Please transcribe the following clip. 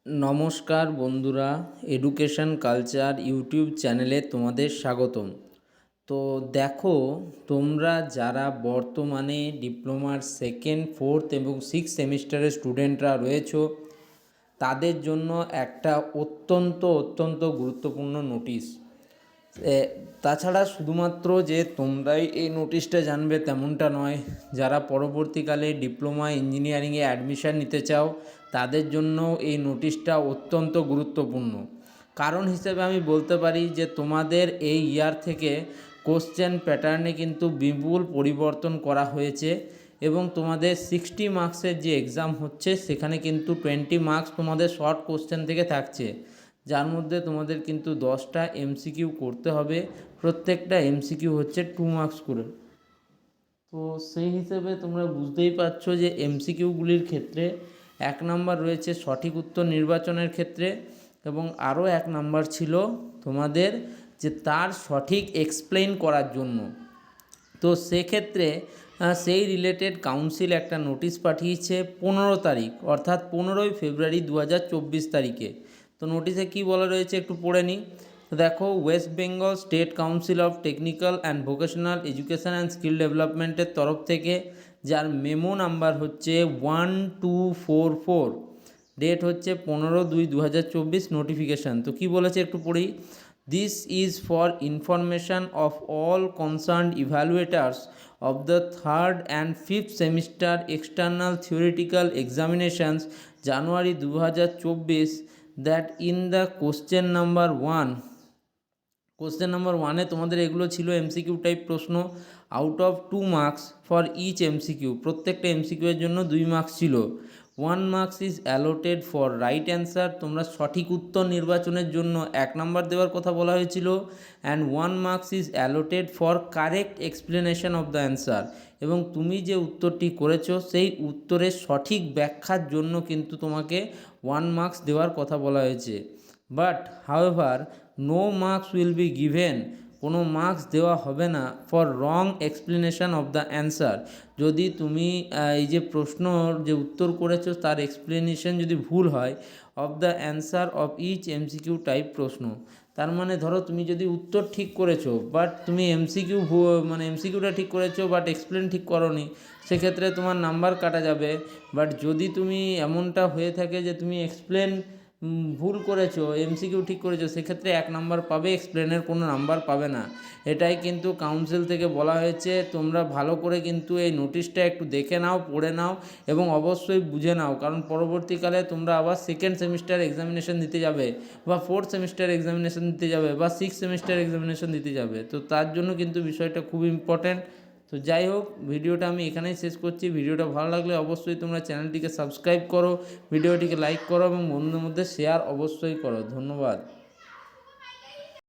নমস্কার বন্ধুরা, education culture YouTube চ্যানেলে তোমাদের স্বাগতম। তো দেখো, তোমরা যারা বর্তমানে ডিপ্লোমার সেকেন্ড, ফোর্থ এবং সিক্স সেমিস্টারের স্টুডেন্টরা রয়েছো, তাদের জন্য একটা অত্যন্ত গুরুত্বপূর্ণ নোটিশ। তাছাড়া শুধুমাত্র যে তোমরাই এই নোটিশটা জানবে তেমনটা নয়, যারা পরবর্তীকালে ডিপ্লোমা ইঞ্জিনিয়ারিংয়ে অ্যাডমিশান নিতে চাও তাদের জন্য এই নোটিশটা অত্যন্ত গুরুত্বপূর্ণ। কারণ হিসেবে আমি বলতে পারি যে তোমাদের এই ইয়ার থেকে কোশ্চেন প্যাটার্নে কিন্তু বিপুল পরিবর্তন করা হয়েছে এবং তোমাদের 60 মার্কসের যে এক্সাম হচ্ছে সেখানে কিন্তু 20 মার্কস তোমাদের শর্ট কোশ্চেন থেকে থাকছে, যার মধ্যে তোমাদের কিন্তু 10টা এমসিকিউ করতে হবে। প্রত্যেকটা এমসিকিউ হচ্ছে 2 মার্কস করে। তো সেই হিসেবে তোমরা বুঝতেই পারছো যে এমসিকিউগুলির ক্ষেত্রে 1 নাম্বার রয়েছে সঠিক উত্তর নির্বাচনের ক্ষেত্রে, এবং আরও 1 নাম্বার ছিল তোমাদের যে তার সঠিক এক্সপ্লেইন করার জন্য। তো সেক্ষেত্রে সেই রিলেটেড কাউন্সিল একটা নোটিশ পাঠিয়েছে 15 তারিখ, অর্থাৎ 15ই ফেব্রুয়ারি 2024 তারিখে। তো নোটিশে কি বলা রয়েছে একটু পড়ে নিই। তো দেখো, West Bengal state council of technical and vocational education and skill ডেভেলপমেন্টের তরফ থেকে, যার মেমো নাম্বার হচ্ছে 1244, ডেট হচ্ছে 15/2/2024, নোটিফিকেশান। তো কি বলেছে একটু পড়ি। This is for information of all concerned evaluators of the third and fifth semester external theoretical examinations January 2024 that in the question number 1 তোমাদের এগুলো ছিল এমসিকিউ টাইপ প্রশ্ন। Out of 2 marks for each MCQ, প্রত্যেকটা MCQ এর জন্য 2 marks ছিল। 1 marks is allotted for right answer, তোমরা সঠিক উত্তর নির্বাচনের জন্য 1 নাম্বার দেওয়ার কথা বলা হয়েছিল। And 1 marks is allotted for correct explanation of the answer, এবং তুমি যে উত্তরটি করেছো সেই উত্তরের সঠিক ব্যাখ্যার জন্য কিন্তু তোমাকে 1 মার্কস দেওয়ার কথা বলা হয়েছে। But however no marks will be given, কোনো মার্কস দেওয়া হবে না for wrong explanation of the answer, যদি তুমি এই যে প্রশ্নর যে উত্তর করেছো তার এক্সপ্লেনেশন যদি ভুল হয়, of the answer of each MCQ type প্রশ্ন। তার মানে ধরো তুমি যদি উত্তর ঠিক করেছো বাট তুমি এমসিকিউটা ঠিক করেছো বাট এক্সপ্লেন ঠিক করোনি, সেক্ষেত্রে তোমার নাম্বার কাটা যাবে। বাট যদি তুমি এমনটা হয়ে থাকে যে তুমি এক্সপ্লেন ভুল করেছো, এমসিকিউ ঠিক করেছো, সেক্ষেত্রে 1 নাম্বার পাবে, এক্সপ্লেনের কোনো নাম্বার পাবে না। এটাই কিন্তু কাউন্সিল থেকে বলা হয়েছে। তোমরা ভালো করে কিন্তু এই নোটিশটা একটু দেখে নাও, পড়ে নাও এবং অবশ্যই বুঝে নাও, কারণ পরবর্তীকালে তোমরা আবার সেকেন্ড সেমিস্টার এক্সামিনেশন দিতে যাবে বা ফোর্থ সেমিস্টার এক্সামিনেশন দিতে যাবে বা সিক্স সেমিস্টার এক্সামিনেশন দিতে যাবে। তো তার জন্য কিন্তু বিষয়টা খুব ইম্পর্ট্যান্ট। তো যাই হোক, ভিডিওটা আমি এখানেই শেষ করছি। ভিডিওটা ভালো লাগলে অবশ্যই তোমরা চ্যানেলটিকে সাবস্ক্রাইব করো, ভিডিওটিকে লাইক করো এবং বন্ধুদের মধ্যে শেয়ার অবশ্যই করো। ধন্যবাদ।